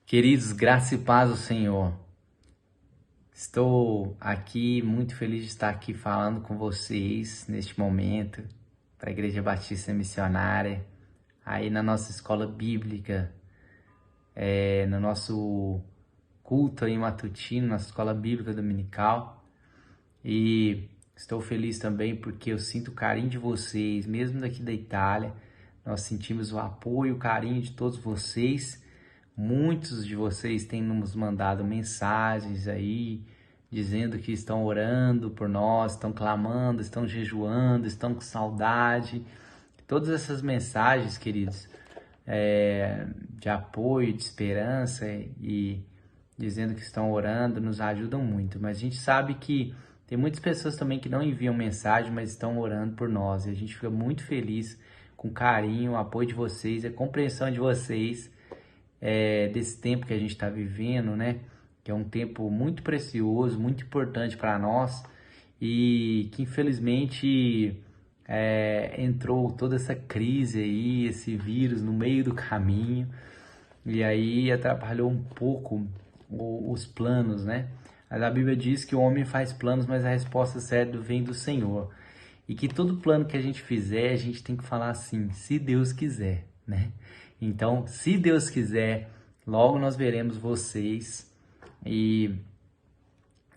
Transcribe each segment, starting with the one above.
Queridos, graça e paz do Senhor. Estou aqui muito feliz de estar aqui falando com vocês neste momento para a Igreja Batista Missionária, aí na nossa escola bíblica, no nosso culto aí matutino, na escola bíblica dominical. E estou feliz também porque eu sinto o carinho de vocês, mesmo daqui da Itália. Nós sentimos o apoio, o carinho de todos vocês. Muitos de vocês têm nos mandado mensagens aí, dizendo que estão orando por nós, estão clamando, estão jejuando, estão com saudade. Todas essas mensagens, queridos, de apoio, de esperança e dizendo que estão orando, nos ajudam muito. Mas a gente sabe que tem muitas pessoas também que não enviam mensagem, mas estão orando por nós. E a gente fica muito feliz com o carinho, o apoio de vocês, a compreensão de vocês desse tempo que a gente está vivendo, né? Que é um tempo muito precioso, muito importante para nós e que infelizmente entrou toda essa crise aí, esse vírus no meio do caminho e aí atrapalhou um pouco os planos, né? Mas a Bíblia diz que o homem faz planos, mas a resposta certa vem do Senhor. E que todo plano que a gente fizer, a gente tem que falar assim, se Deus quiser, né? Então, se Deus quiser, logo nós veremos vocês e,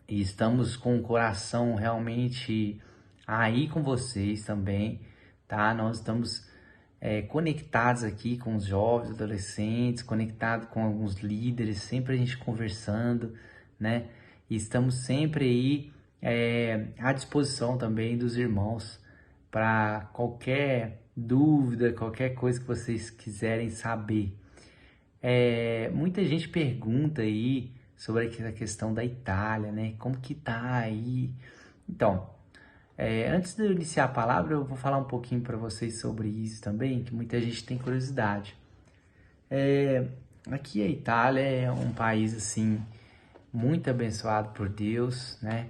e estamos com o coração realmente aí com vocês também, tá? Nós estamos conectados aqui com os jovens, adolescentes, conectados com alguns líderes, sempre a gente conversando, né? E estamos sempre aí à disposição também dos irmãos para qualquer dúvida, qualquer coisa que vocês quiserem saber. Muita gente pergunta aí sobre a questão da Itália, né? Como que tá aí? Então, antes de eu iniciar a palavra, eu vou falar um pouquinho para vocês sobre isso também, que muita gente tem curiosidade. Aqui a Itália é um país assim muito abençoado por Deus, né?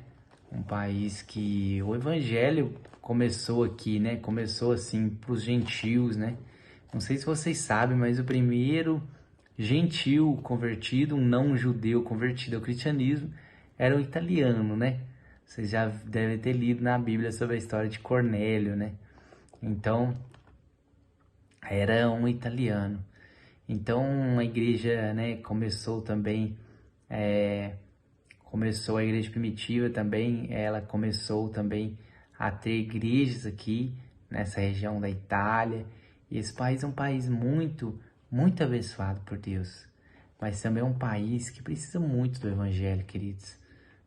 Um país que o evangelho começou aqui, né? Começou assim para os gentios, né? Não sei se vocês sabem, mas o primeiro gentil convertido, um não judeu convertido ao cristianismo, era um italiano, né? Vocês já devem ter lido na Bíblia sobre a história de Cornélio, né? Então, era um italiano. Então, a igreja, né, começou também, começou a igreja primitiva também, ela começou também a ter igrejas aqui nessa região da Itália. E esse país é um país muito abençoado por Deus. Mas também é um país que precisa muito do evangelho, queridos.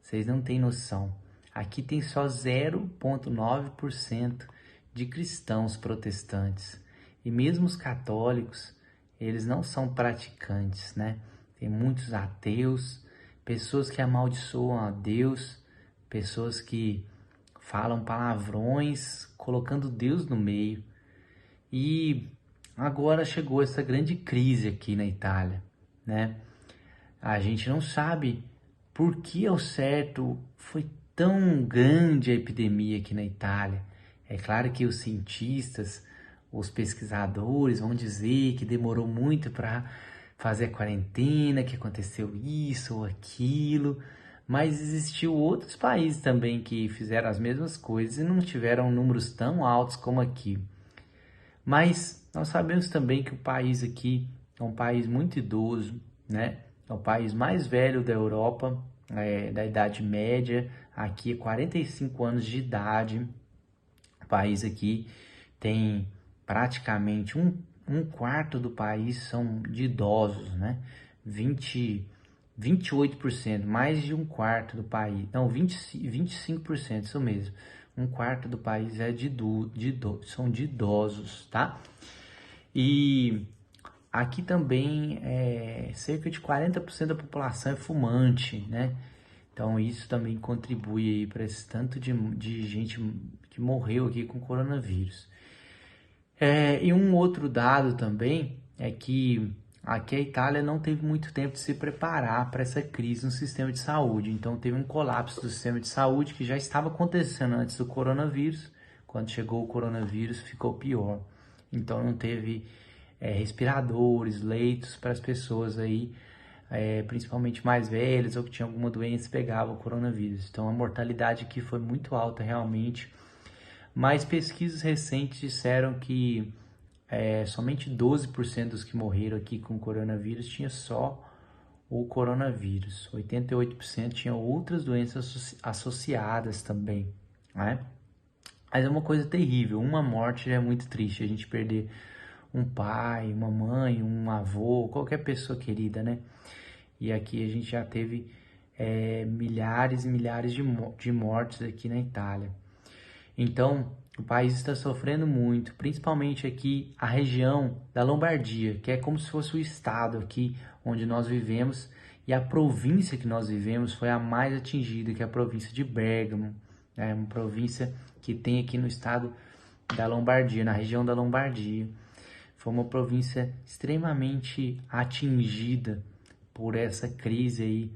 Vocês não têm noção. Aqui tem só 0,9% de cristãos protestantes. E mesmo os católicos, eles não são praticantes, né? Tem muitos ateus, pessoas que amaldiçoam a Deus, pessoas que falam palavrões, colocando Deus no meio. E agora chegou essa grande crise aqui na Itália, né? A gente não sabe por que ao certo foi tão grande a epidemia aqui na Itália. É claro que os cientistas, os pesquisadores vão dizer que demorou muito para fazer a quarentena, que aconteceu isso ou aquilo, mas existiu outros países também que fizeram as mesmas coisas e não tiveram números tão altos como aqui. Mas nós sabemos também que o país aqui é um país muito idoso, né? É o país mais velho da Europa, da Idade Média, aqui é 45 anos de idade. O país aqui tem praticamente um quarto do país são de idosos, né? 28%, mais de um quarto do país, não, 25%, isso mesmo. Um quarto do país é são de idosos, tá? E aqui também cerca de 40% da população é fumante, né? Então isso também contribui aí para esse tanto de gente que morreu aqui com coronavírus. E um outro dado também é que aqui a Itália não teve muito tempo de se preparar para essa crise no sistema de saúde. Então teve um colapso do sistema de saúde que já estava acontecendo antes do coronavírus. Quando chegou o coronavírus ficou pior. Então não teve respiradores, leitos para as pessoas aí principalmente mais velhos ou que tinham alguma doença, pegavam o coronavírus. Então a mortalidade aqui foi muito alta realmente. Mas pesquisas recentes disseram que somente 12% dos que morreram aqui com coronavírus tinha só o coronavírus. 88% tinham outras doenças associadas também, né? Mas é uma coisa terrível. Uma morte já é muito triste. A gente perder um pai, uma mãe, um avô, qualquer pessoa querida, né? E aqui a gente já teve milhares e milhares de mortes aqui na Itália. Então, o país está sofrendo muito, principalmente aqui a região da Lombardia, que é como se fosse o estado aqui onde nós vivemos, e a província que nós vivemos foi a mais atingida, que é a província de Bergamo, né? Uma província que tem aqui no estado da Lombardia, na região da Lombardia. Foi uma província extremamente atingida por essa crise aí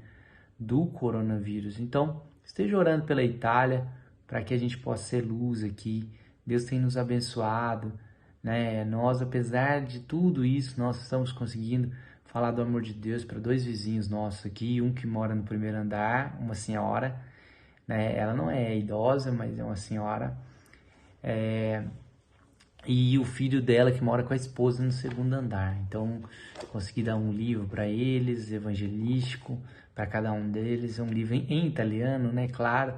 do coronavírus. Então, esteja orando pela Itália, para que a gente possa ser luz aqui. Deus tem nos abençoado, né? Nós, apesar de tudo isso, nós estamos conseguindo falar do amor de Deus para 2 vizinhos nossos aqui, um que mora no primeiro andar, uma senhora, né? Ela não é idosa, mas é uma senhora, e o filho dela que mora com a esposa no segundo andar. Então, consegui dar um livro para eles, evangelístico, para cada um deles, um livro em italiano, né? Claro.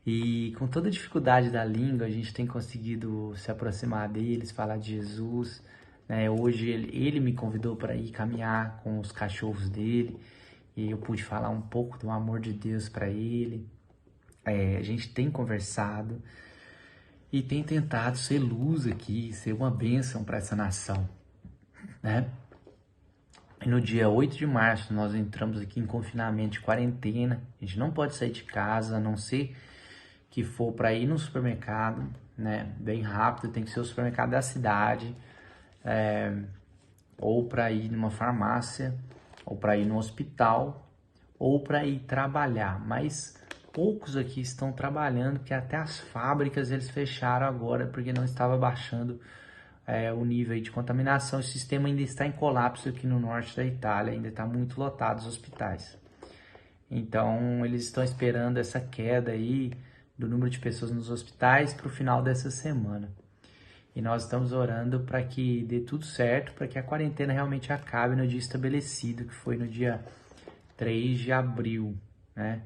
E com toda a dificuldade da língua, a gente tem conseguido se aproximar deles, falar de Jesus, né? Hoje ele me convidou para ir caminhar com os cachorros dele, e eu pude falar um pouco do amor de Deus para ele. A gente tem conversado e tem tentado ser luz aqui, ser uma bênção para essa nação, né? E no dia 8 de março nós entramos aqui em confinamento de quarentena. A gente não pode sair de casa, a não ser que for para ir no supermercado, né? Bem rápido, tem que ser o supermercado da cidade, ou para ir numa farmácia, ou para ir no hospital, ou para ir trabalhar. Mas poucos aqui estão trabalhando, porque até as fábricas eles fecharam agora, porque não estava baixando o nível de contaminação. O sistema ainda está em colapso aqui no norte da Itália, ainda está muito lotado os hospitais. Então eles estão esperando essa queda aí do número de pessoas nos hospitais para o final dessa semana. E nós estamos orando para que dê tudo certo, para que a quarentena realmente acabe no dia estabelecido, que foi no dia 3 de abril, né?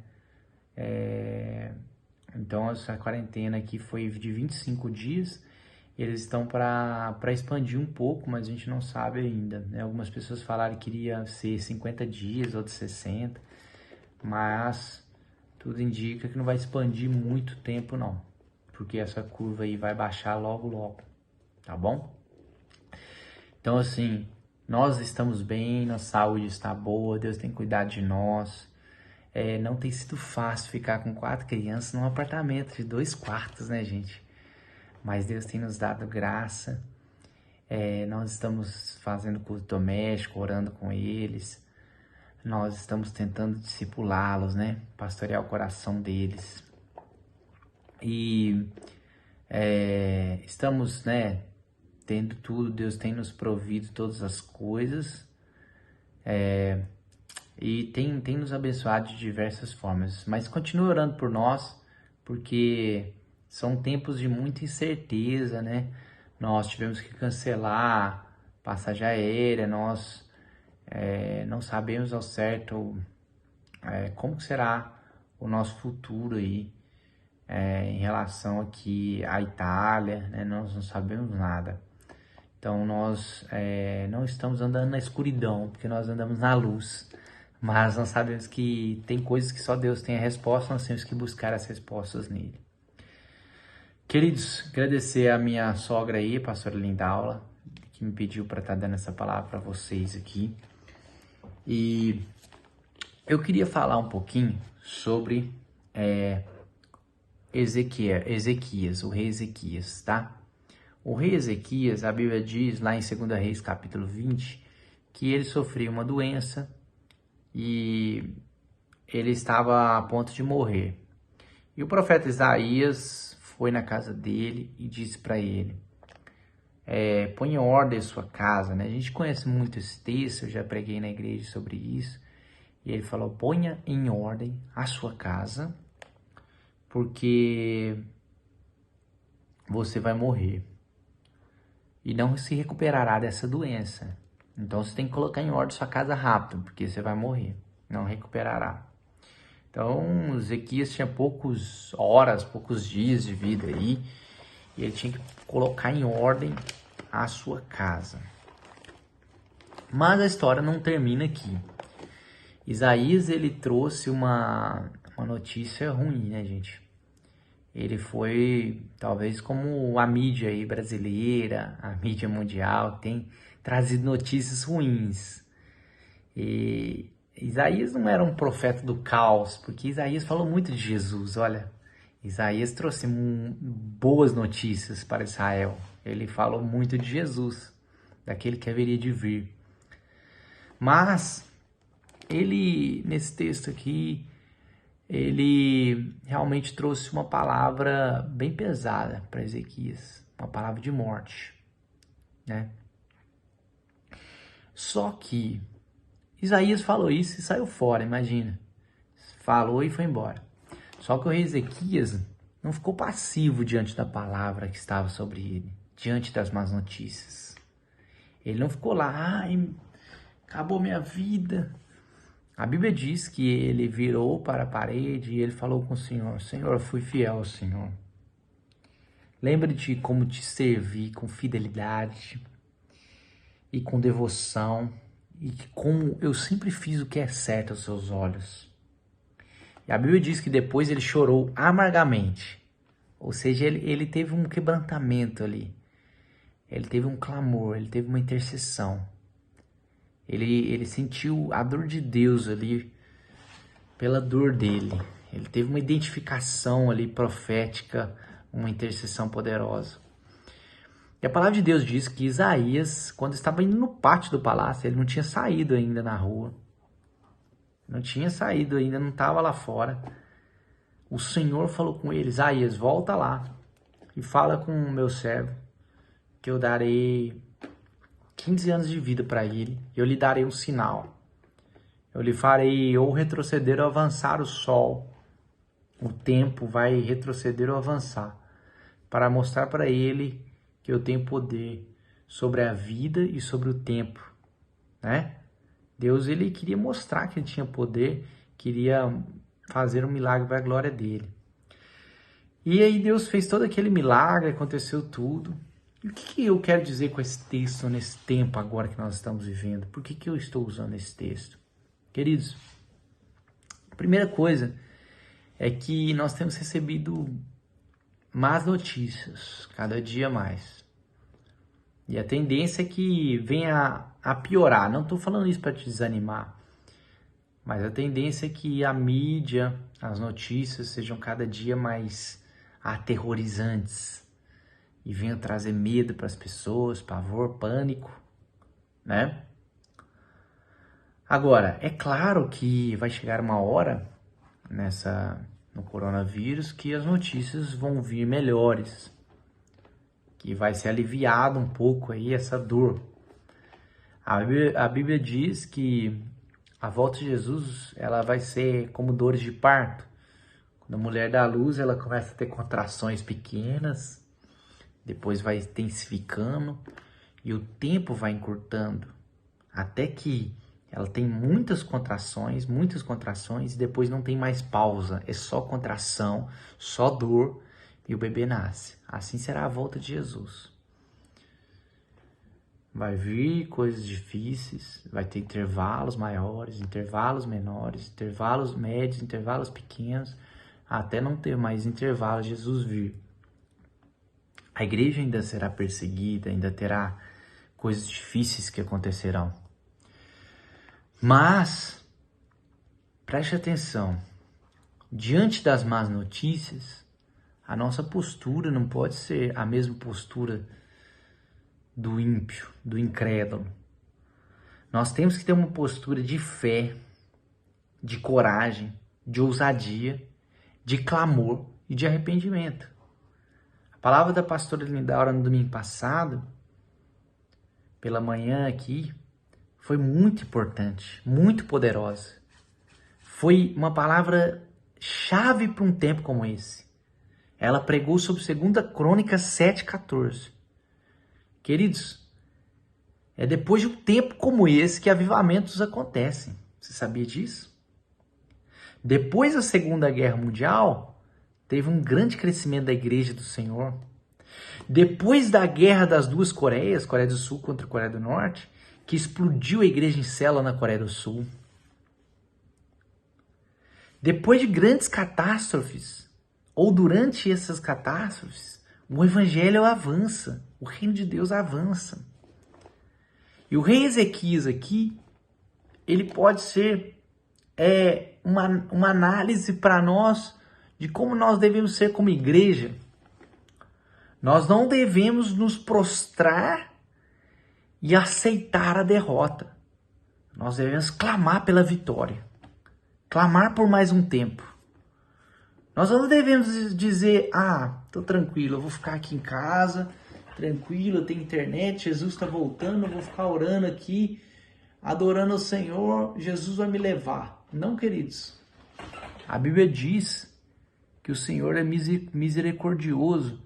Então essa quarentena aqui foi de 25 dias, eles estão para expandir um pouco, mas a gente não sabe ainda, né? Algumas pessoas falaram que iria ser 50 dias, outros 60, mas tudo indica que não vai expandir muito tempo não, porque essa curva aí vai baixar logo logo, tá bom? Então assim, nós estamos bem, nossa saúde está boa, Deus tem cuidado de nós. Não tem sido fácil ficar com 4 crianças num apartamento de 2 quartos, né, gente? Mas Deus tem nos dado graça. Nós estamos fazendo culto doméstico, orando com eles. Nós estamos tentando discipulá-los, né? Pastorear o coração deles. E estamos, né, tendo tudo. Deus tem nos provido todas as coisas. E tem nos abençoado de diversas formas. Mas continue orando por nós, porque são tempos de muita incerteza, né? Nós tivemos que cancelar passagem aérea, nós não sabemos ao certo como será o nosso futuro aí em relação aqui à Itália, né? Nós não sabemos nada. Então nós não estamos andando na escuridão, porque nós andamos na luz. Mas nós sabemos que tem coisas que só Deus tem a resposta, nós temos que buscar as respostas nele. Queridos, agradecer a minha sogra aí, a pastora Lindaula, que me pediu para estar dando essa palavra para vocês aqui. E eu queria falar um pouquinho sobre Ezequias, o rei Ezequias, tá? O rei Ezequias, a Bíblia diz lá em 2 Reis capítulo 20, que ele sofreu uma doença e ele estava a ponto de morrer. E o profeta Isaías foi na casa dele e disse para ele, põe em ordem a sua casa, né? A gente conhece muito esse texto, eu já preguei na igreja sobre isso. E ele falou: ponha em ordem a sua casa, porque você vai morrer e não se recuperará dessa doença. Então você tem que colocar em ordem sua casa rápido, porque você vai morrer, não recuperará. Então Ezequias tinha poucas horas, poucos dias de vida aí, e ele tinha que colocar em ordem a sua casa. Mas a história não termina aqui. Isaías, ele trouxe uma notícia ruim, né, gente? Ele foi, talvez, como a mídia aí brasileira, a mídia mundial, tem trazido notícias ruins. E Isaías não era um profeta do caos, porque Isaías falou muito de Jesus, olha. Isaías trouxe boas notícias para Israel. Ele falou muito de Jesus, daquele que haveria de vir. Mas ele, nesse texto aqui, ele realmente trouxe uma palavra bem pesada para Ezequias, uma palavra de morte, né? Só que Isaías falou isso e saiu fora, imagina. Falou e foi embora. Só que o rei Ezequias não ficou passivo diante da palavra que estava sobre ele, diante das más notícias. Ele não ficou lá, ai, acabou minha vida. A Bíblia diz que ele virou para a parede e ele falou com o Senhor: Senhor, eu fui fiel ao Senhor. Lembre-te como te servi com fidelidade e com devoção, e que como eu sempre fiz o que é certo aos seus olhos. E a Bíblia diz que depois ele chorou amargamente. Ou seja, ele teve um quebrantamento ali. Ele teve um clamor, ele teve uma intercessão. Ele sentiu a dor de Deus ali pela dor dele. Ele teve uma identificação ali profética, uma intercessão poderosa. E a palavra de Deus diz que Isaías, quando estava indo no pátio do palácio, ele não tinha saído ainda na rua. Não tinha saído ainda, não estava lá fora. O Senhor falou com ele: Isaías, volta lá e fala com o meu servo, que eu darei 15 anos de vida para ele, e eu lhe darei um sinal. Eu lhe farei ou retroceder ou avançar o sol. O tempo vai retroceder ou avançar, para mostrar para ele que eu tenho poder sobre a vida e sobre o tempo, né? Deus, ele queria mostrar que ele tinha poder, queria fazer um milagre para a glória dele. E aí Deus fez todo aquele milagre, aconteceu tudo. E o que eu quero dizer com esse texto, nesse tempo agora que nós estamos vivendo? Por que eu estou usando esse texto? Queridos, a primeira coisa é que nós temos recebido más notícias, cada dia mais. E a tendência é que venha a piorar. Não estou falando isso para te desanimar, mas a tendência é que a mídia, as notícias sejam cada dia mais aterrorizantes e venham trazer medo para as pessoas, pavor, pânico, né? Agora, é claro que vai chegar uma hora no coronavírus que as notícias vão vir melhores, que vai ser aliviado um pouco aí essa dor. A Bíblia diz que a volta de Jesus, ela vai ser como dores de parto. Quando a mulher dá à luz, ela começa a ter contrações pequenas, depois vai intensificando e o tempo vai encurtando, até que ela tem muitas contrações e depois não tem mais pausa, é só contração, só dor e o bebê nasce. Assim será a volta de Jesus. Vai vir coisas difíceis, vai ter intervalos maiores, intervalos menores, intervalos médios, intervalos pequenos, até não ter mais intervalos, Jesus vir. A igreja ainda será perseguida, ainda terá coisas difíceis que acontecerão. Mas, preste atenção, diante das más notícias, a nossa postura não pode ser a mesma postura do ímpio, do incrédulo. Nós temos que ter uma postura de fé, de coragem, de ousadia, de clamor e de arrependimento. A palavra da pastora Lindaura no domingo passado, pela manhã aqui, foi muito importante, muito poderosa. foi uma palavra chave para um tempo como esse. Ela pregou sobre 2 Crônicas 7,14. Queridos, é depois de um tempo como esse que avivamentos acontecem. Você sabia disso? Depois da Segunda Guerra Mundial, teve um grande crescimento da Igreja do Senhor. Depois da Guerra das duas Coreias, Coreia do Sul contra a Coreia do Norte, que explodiu a igreja em célula na Coreia do Sul. Depois de grandes catástrofes, ou durante essas catástrofes, o evangelho avança, o reino de Deus avança. E o rei Ezequias aqui, ele pode ser uma análise para nós de como nós devemos ser como igreja. Nós não devemos nos prostrar e aceitar a derrota. Nós devemos clamar pela vitória. Clamar por mais um tempo. Nós não devemos dizer, tô tranquilo, eu vou ficar aqui em casa, tranquilo, eu tenho internet, Jesus está voltando, eu vou ficar orando aqui, adorando o Senhor, Jesus vai me levar. Não, queridos. A Bíblia diz que o Senhor é misericordioso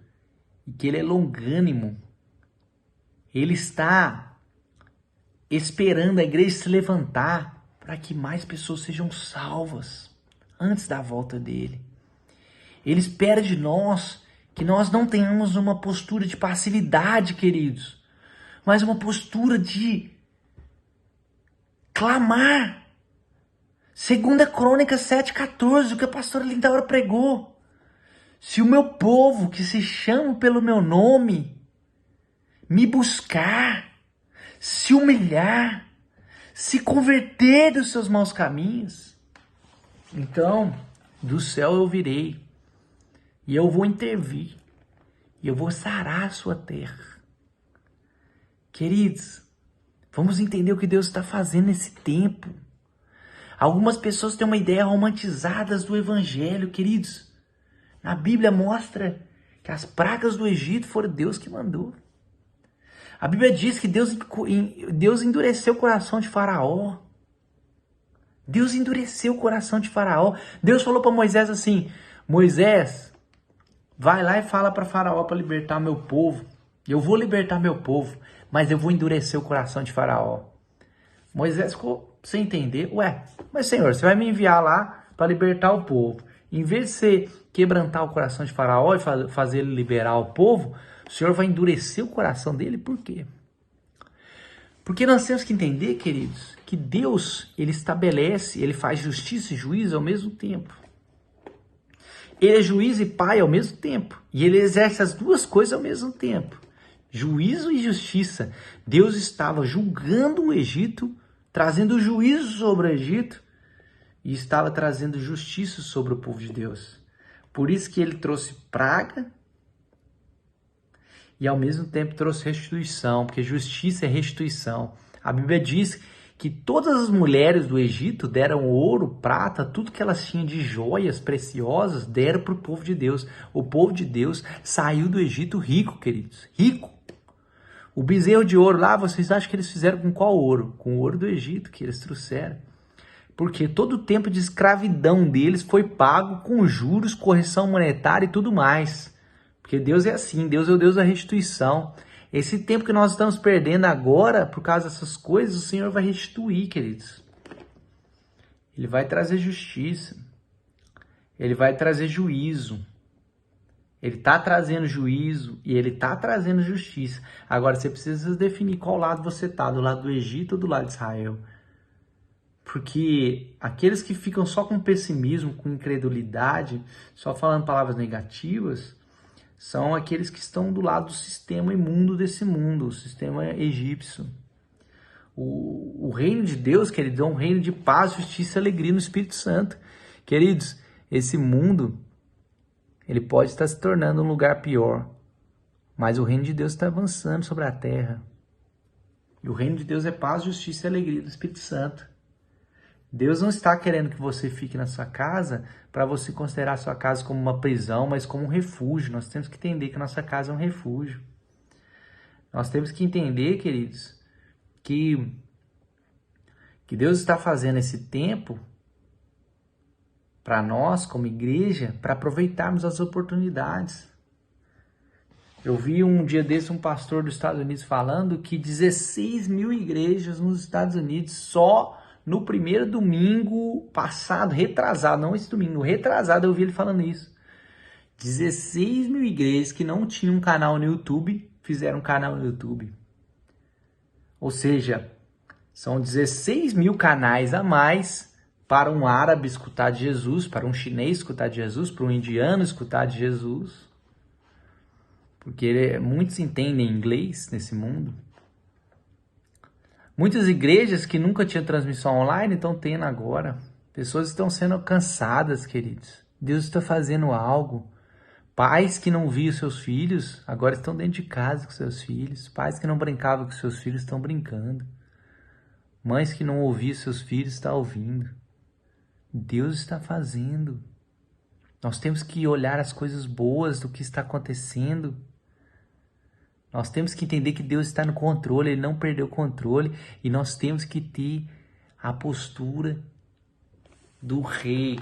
e que Ele é longânimo. Ele está esperando a igreja se levantar para que mais pessoas sejam salvas antes da volta dele. Ele espera de nós que nós não tenhamos uma postura de passividade, queridos, mas uma postura de clamar. 2 Crônicas 7,14, o que a pastora Lindaura pregou. Se o meu povo, que se chama pelo meu nome, me buscar, se humilhar, se converter dos seus maus caminhos, então do céu eu virei, e eu vou intervir, e eu vou sarar a sua terra. Queridos, vamos entender o que Deus está fazendo nesse tempo. Algumas pessoas têm uma ideia romantizada do evangelho, queridos. Na Bíblia mostra que as pragas do Egito foram Deus que mandou. A Bíblia diz que Deus endureceu o coração de Faraó. Deus endureceu o coração de Faraó. Deus falou para Moisés assim, Moisés, vai lá e fala para Faraó para libertar meu povo. Eu vou libertar meu povo, mas eu vou endurecer o coração de Faraó. Moisés ficou sem entender. Mas Senhor, você vai me enviar lá para libertar o povo. Em vez de você quebrantar o coração de Faraó e fazer ele liberar o povo, o Senhor vai endurecer o coração dele. Por quê? Porque nós temos que entender, queridos, que Deus, ele estabelece, ele faz justiça e juízo ao mesmo tempo. Ele é juiz e pai ao mesmo tempo. E ele exerce as duas coisas ao mesmo tempo. Juízo e justiça. Deus estava julgando o Egito, trazendo juízo sobre o Egito, e estava trazendo justiça sobre o povo de Deus. Por isso que ele trouxe praga e ao mesmo tempo trouxe restituição, porque justiça é restituição. A Bíblia diz que todas as mulheres do Egito deram ouro, prata, tudo que elas tinham de joias preciosas, deram para o povo de Deus. O povo de Deus saiu do Egito rico, queridos, rico. O bezerro de ouro lá, vocês acham que eles fizeram com qual ouro? Com o ouro do Egito que eles trouxeram. Porque todo o tempo de escravidão deles foi pago com juros, correção monetária e tudo mais. Porque Deus é assim, Deus é o Deus da restituição. Esse tempo que nós estamos perdendo agora, por causa dessas coisas, o Senhor vai restituir, queridos. Ele vai trazer justiça. Ele vai trazer juízo. Ele está trazendo juízo e ele está trazendo justiça. Agora, você precisa definir qual lado você está, do lado do Egito ou do lado de Israel. Porque aqueles que ficam só com pessimismo, com incredulidade, só falando palavras negativas, são aqueles que estão do lado do sistema imundo desse mundo, o sistema egípcio. O reino de Deus, queridos, é um reino de paz, justiça e alegria no Espírito Santo. Queridos, esse mundo, ele pode estar se tornando um lugar pior, mas o reino de Deus está avançando sobre a terra. E o reino de Deus é paz, justiça e alegria do Espírito Santo. Deus não está querendo que você fique na sua casa para você considerar a sua casa como uma prisão, mas como um refúgio. Nós temos que entender que a nossa casa é um refúgio. Nós temos que entender, queridos, que Deus está fazendo esse tempo para nós, como igreja, para aproveitarmos as oportunidades. Eu vi um dia desse um pastor dos Estados Unidos falando que 16 mil igrejas nos Estados Unidos só no primeiro domingo passado, retrasado, não esse domingo, retrasado, eu vi ele falando isso. 16 mil igrejas que não tinham um canal no YouTube, fizeram um canal no YouTube. Ou seja, são 16 mil canais a mais para um árabe escutar de Jesus, para um chinês escutar de Jesus, para um indiano escutar de Jesus. Porque muitos entendem inglês nesse mundo. Muitas igrejas que nunca tinham transmissão online estão tendo agora. Pessoas estão sendo alcançadas, queridos. Deus está fazendo algo. Pais que não viam seus filhos, agora estão dentro de casa com seus filhos. Pais que não brincavam com seus filhos, estão brincando. Mães que não ouviam seus filhos, estão ouvindo. Deus está fazendo. Nós temos que olhar as coisas boas do que está acontecendo. Nós temos que entender que Deus está no controle, Ele não perdeu o controle. E nós temos que ter a postura do rei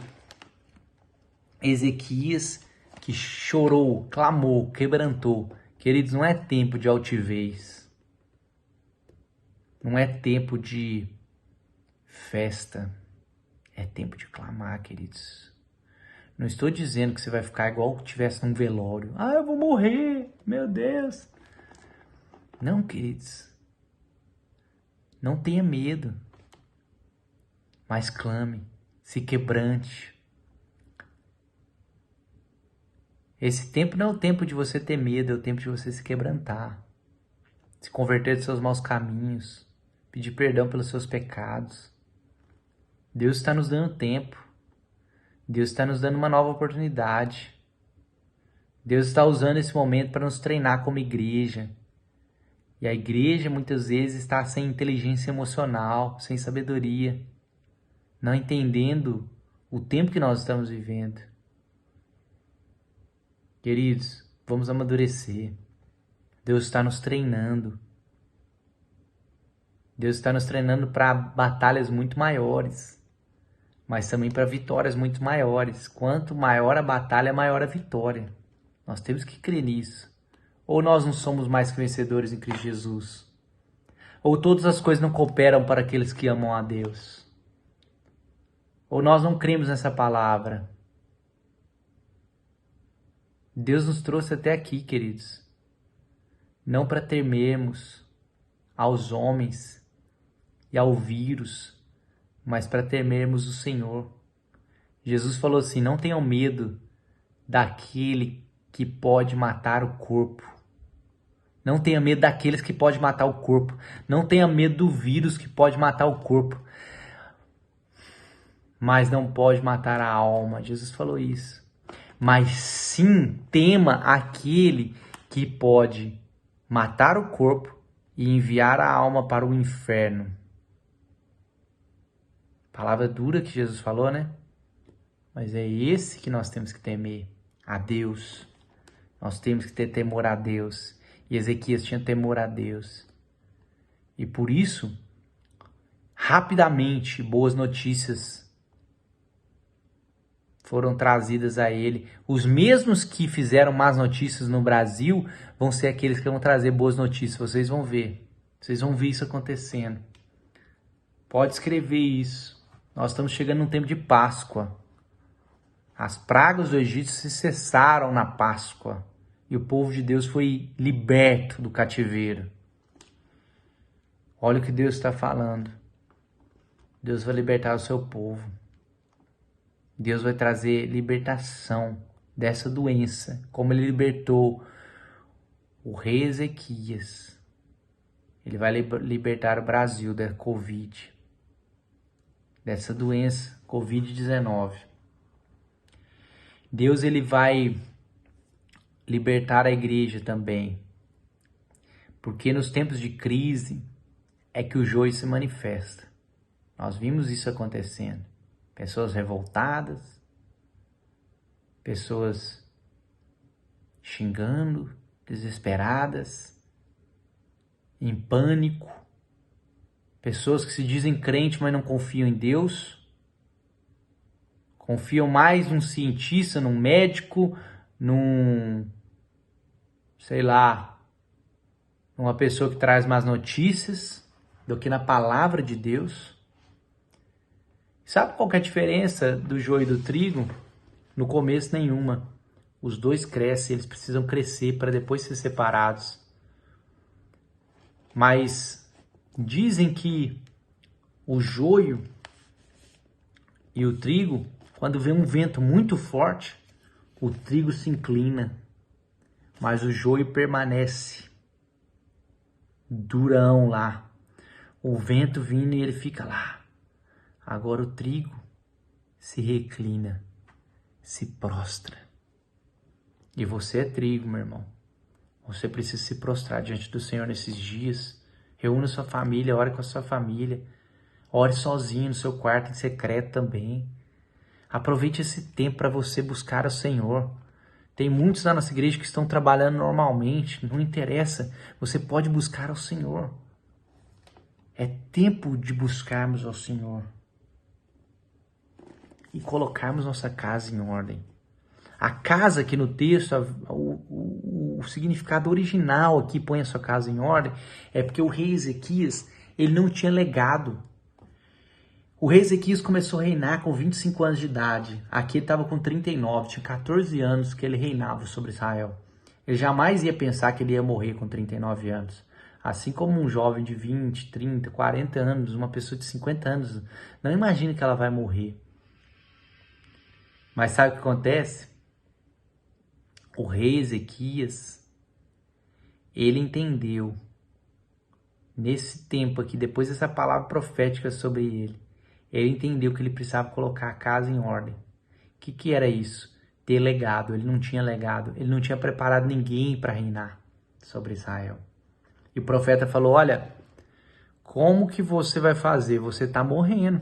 Ezequias, que chorou, clamou, quebrantou. Queridos, não é tempo de altivez. Não é tempo de festa. É tempo de clamar, queridos. Não estou dizendo que você vai ficar igual se estivesse num velório. Ah, eu vou morrer, meu Deus. Não, queridos. Não tenha medo. Mas clame, se quebrante. Esse tempo não é o tempo de você ter medo, é o tempo de você se quebrantar. Se converter dos seus maus caminhos. Pedir perdão pelos seus pecados. Deus está nos dando tempo. Deus está nos dando uma nova oportunidade. Deus está usando esse momento para nos treinar como igreja. E a igreja muitas vezes está sem inteligência emocional, sem sabedoria, não entendendo o tempo que nós estamos vivendo. Queridos, vamos amadurecer. Deus está nos treinando. Deus está nos treinando para batalhas muito maiores, mas também para vitórias muito maiores. Quanto maior a batalha, maior a vitória. Nós temos que crer nisso. Ou nós não somos mais que vencedores em Cristo Jesus? Ou todas as coisas não cooperam para aqueles que amam a Deus? Ou nós não cremos nessa palavra? Deus nos trouxe até aqui, queridos. Não para temermos aos homens e ao vírus, mas para temermos o Senhor. Jesus falou assim: não tenham medo daquele que pode matar o corpo. Não tenha medo daqueles que podem matar o corpo. Não tenha medo do vírus que pode matar o corpo, mas não pode matar a alma. Jesus falou isso. Mas sim, tema aquele que pode matar o corpo e enviar a alma para o inferno. Palavra dura que Jesus falou, né? Mas é esse que nós temos que temer, a Deus. Nós temos que ter temor a Deus. E Ezequias tinha temor a Deus. E por isso, rapidamente, boas notícias foram trazidas a ele. Os mesmos que fizeram más notícias no Brasil vão ser aqueles que vão trazer boas notícias. Vocês vão ver. Vocês vão ver isso acontecendo. Pode escrever isso. Nós estamos chegando num tempo de Páscoa. As pragas do Egito se cessaram na Páscoa. E o povo de Deus foi liberto do cativeiro. Olha o que Deus está falando. Deus vai libertar o seu povo. Deus vai trazer libertação dessa doença, como Ele libertou o rei Ezequias. Ele vai libertar o Brasil da Covid, dessa doença, Covid-19. Deus, Ele vai libertar a igreja também, porque nos tempos de crise é que o joio se manifesta. Nós vimos isso acontecendo. Pessoas revoltadas, pessoas xingando, desesperadas, em pânico, pessoas que se dizem crentes, mas não confiam em Deus, Confiam mais num cientista, num médico, sei lá, numa pessoa que traz más notícias do que na palavra de Deus. Sabe qual que é a diferença do joio e do trigo? No começo, nenhuma. Os dois crescem, eles precisam crescer para depois ser separados. Mas dizem que o joio e o trigo, quando vem um vento muito forte, o trigo se inclina, mas o joio permanece durão lá. O vento vindo e ele fica lá. Agora o trigo se reclina, se prostra. E você é trigo, meu irmão. Você precisa se prostrar diante do Senhor nesses dias. Reúna sua família, ore com a sua família. Ore sozinho no seu quarto em secreto também. Aproveite esse tempo para você buscar o Senhor. Tem muitos na nossa igreja que estão trabalhando normalmente. Não interessa. Você pode buscar ao Senhor. É tempo de buscarmos ao Senhor. E colocarmos nossa casa em ordem. A casa aqui no texto, o significado original aqui, põe a sua casa em ordem, é porque o rei Ezequias, ele não tinha legado. O rei Ezequias começou a reinar com 25 anos de idade. Aqui ele estava com 39, tinha 14 anos que ele reinava sobre Israel. Ele jamais ia pensar que ele ia morrer com 39 anos. Assim como um jovem de 20, 30, 40 anos, uma pessoa de 50 anos, não imagina que ela vai morrer. Mas sabe o que acontece? O rei Ezequias, ele entendeu, nesse tempo aqui, depois dessa palavra profética sobre ele entendeu que ele precisava colocar a casa em ordem. O que era isso? Ter legado. Ele não tinha legado, ele não tinha preparado ninguém para reinar sobre Israel. E o profeta falou, olha, como que você vai fazer? Você está morrendo.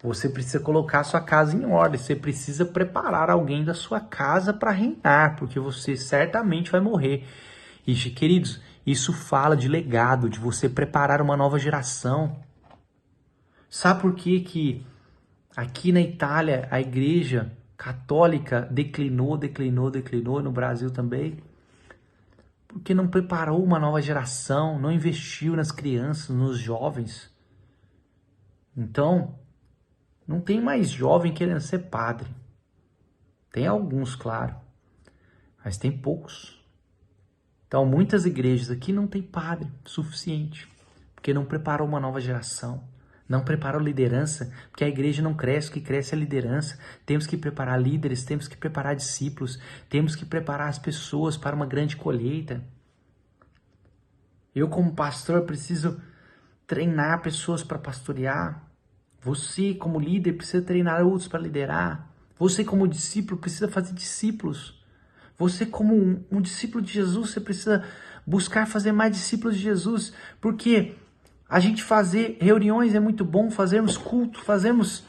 Você precisa colocar a sua casa em ordem. Você precisa preparar alguém da sua casa para reinar, porque você certamente vai morrer. E, queridos, isso fala de legado, de você preparar uma nova geração. Sabe por que aqui na Itália a igreja católica declinou, no Brasil também? Porque não preparou uma nova geração, não investiu nas crianças, nos jovens. Então, não tem mais jovem querendo ser padre. Tem alguns, claro, mas tem poucos. Então, muitas igrejas aqui não tem padre suficiente, porque não preparou uma nova geração, não preparou liderança, porque a igreja não cresce, o que cresce é a liderança. Temos que preparar líderes, temos que preparar discípulos, temos que preparar as pessoas para uma grande colheita. Eu, como pastor, preciso treinar pessoas para pastorear. Você, como líder, precisa treinar outros para liderar. Você, como discípulo, precisa fazer discípulos. Você, como um discípulo de Jesus, você precisa buscar fazer mais discípulos de Jesus. Porque a gente fazer reuniões é muito bom, fazermos culto, fazermos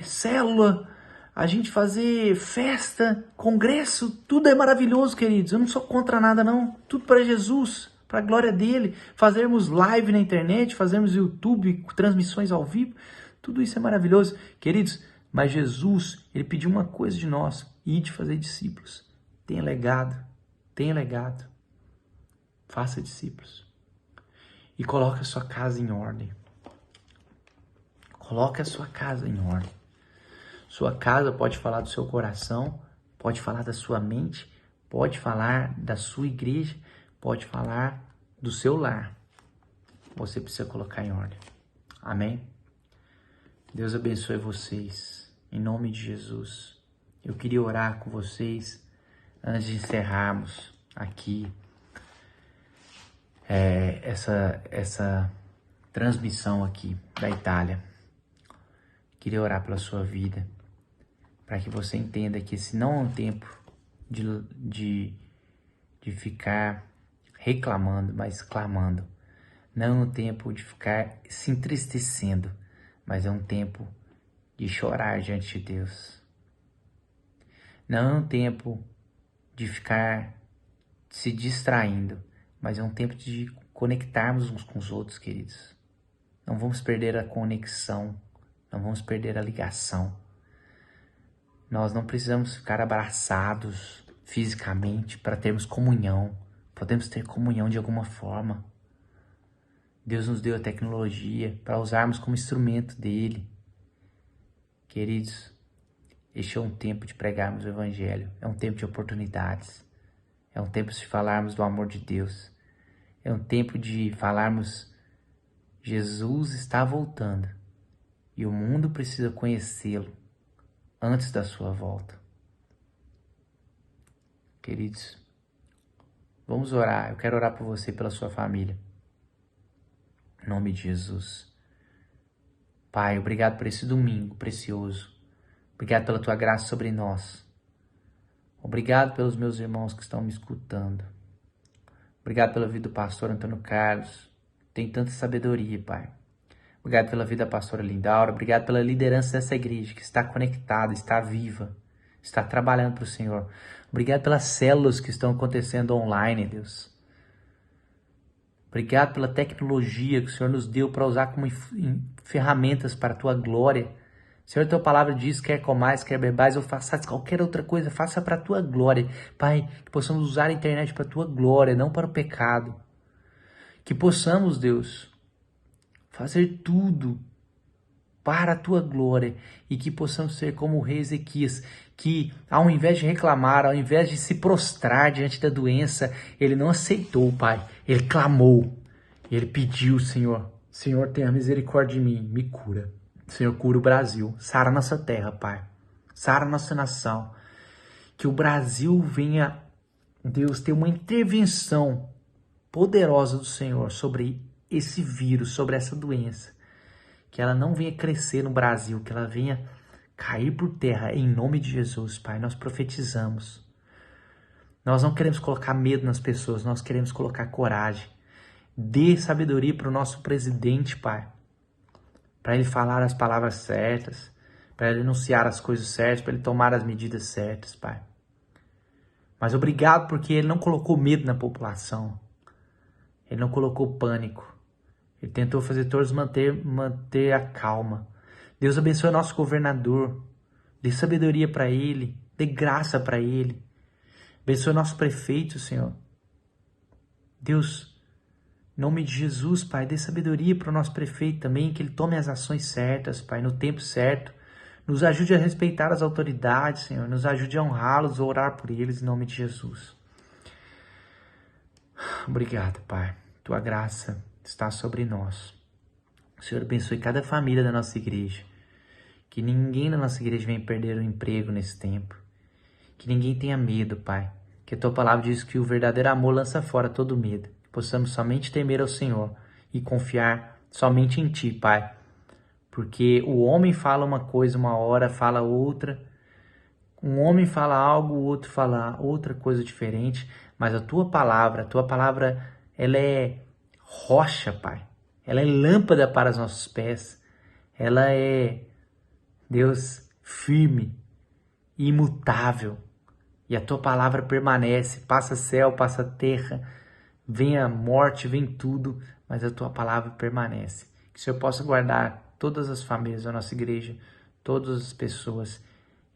célula, a gente fazer festa, congresso, tudo é maravilhoso, queridos. Eu não sou contra nada, não. Tudo para Jesus, para a glória dele. Fazermos live na internet, fazermos YouTube, transmissões ao vivo, tudo isso é maravilhoso, queridos. Mas Jesus, ele pediu uma coisa de nós, ide fazer discípulos. Tenha legado, faça discípulos. E coloque a sua casa em ordem. Coloque a sua casa em ordem. Sua casa pode falar do seu coração, pode falar da sua mente, pode falar da sua igreja, pode falar do seu lar. Você precisa colocar em ordem. Amém? Deus abençoe vocês. Em nome de Jesus. Eu queria orar com vocês antes de encerrarmos aqui essa transmissão aqui da Itália. Queria orar pela sua vida, para que você entenda que esse não é um tempo de ficar reclamando, mas clamando. Não é um tempo de ficar se entristecendo, mas é um tempo de chorar diante de Deus. Não é um tempo de ficar se distraindo, mas é um tempo de conectarmos uns com os outros, queridos. Não vamos perder a conexão não vamos perder a ligação. Nós não precisamos ficar abraçados fisicamente para termos comunhão. Podemos ter comunhão de alguma forma. Deus nos deu a tecnologia para usarmos como instrumento dele. Queridos, este é um tempo de pregarmos o Evangelho. É um tempo de oportunidades. É um tempo de falarmos do amor de Deus. É um tempo de falarmos: Jesus está voltando e o mundo precisa conhecê-lo antes da sua volta. Queridos, vamos orar. Eu quero orar por você e pela sua família. Em nome de Jesus. Pai, obrigado por esse domingo precioso. Obrigado pela tua graça sobre nós. Obrigado pelos meus irmãos que estão me escutando. Obrigado pela vida do pastor Antônio Carlos. Tem tanta sabedoria, Pai. Obrigado pela vida da pastora Lindaura. Obrigado pela liderança dessa igreja que está conectada, está viva, está trabalhando para o Senhor. Obrigado pelas células que estão acontecendo online, Deus. Obrigado pela tecnologia que o Senhor nos deu para usar como ferramentas para a tua glória. Senhor, tua palavra diz: quer comais, quer bebais ou façais qualquer outra coisa, faça para a tua glória. Pai, que possamos usar a internet para a tua glória, não para o pecado. Que possamos, Deus, fazer tudo para a tua glória e que possamos ser como o rei Ezequias, que ao invés de reclamar, ao invés de se prostrar diante da doença, ele não aceitou, Pai. Ele clamou, ele pediu: Senhor, Senhor, tenha misericórdia de mim, me cura. Senhor, cura o Brasil, sara nossa terra, Pai. Sara nossa nação. Que o Brasil venha, Deus, ter uma intervenção poderosa do Senhor sobre esse vírus, sobre essa doença. Que ela não venha crescer no Brasil, que ela venha cair por terra, em nome de Jesus, Pai. Nós profetizamos. Nós não queremos colocar medo nas pessoas, nós queremos colocar coragem. Dê sabedoria para o nosso presidente, Pai. Para ele falar as palavras certas, para ele anunciar as coisas certas, para ele tomar as medidas certas, Pai. Mas obrigado porque ele não colocou medo na população. Ele não colocou pânico. Ele tentou fazer todos manter a calma. Deus abençoe nosso governador. Dê sabedoria para ele. Dê graça para ele. Abençoe nosso prefeito, Senhor. Deus, em nome de Jesus, Pai, dê sabedoria para o nosso prefeito também, que ele tome as ações certas, Pai, no tempo certo. Nos ajude a respeitar as autoridades, Senhor. Nos ajude a honrá-los, a orar por eles, em nome de Jesus. Obrigado, Pai. Tua graça está sobre nós. O Senhor abençoe cada família da nossa igreja. Que ninguém na nossa igreja venha perder o emprego nesse tempo. Que ninguém tenha medo, Pai. Que a tua palavra diz que o verdadeiro amor lança fora todo medo. Que possamos somente temer ao Senhor e confiar somente em Ti, Pai. Porque o homem fala uma coisa, uma hora fala outra. Um homem fala algo, o outro fala outra coisa diferente. Mas a tua palavra, ela é rocha, Pai. Ela é lâmpada para os nossos pés. Ela é, Deus, firme, imutável. E a tua palavra permanece. Passa céu, passa terra. Vem a morte, vem tudo. Mas a tua palavra permanece. Que o Senhor possa guardar todas as famílias da nossa igreja, todas as pessoas.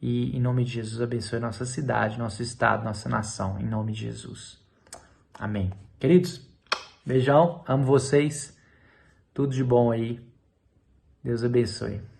E em nome de Jesus, abençoe nossa cidade, nosso estado, nossa nação. Em nome de Jesus. Amém. Queridos, beijão, amo vocês. Tudo de bom aí. Deus abençoe.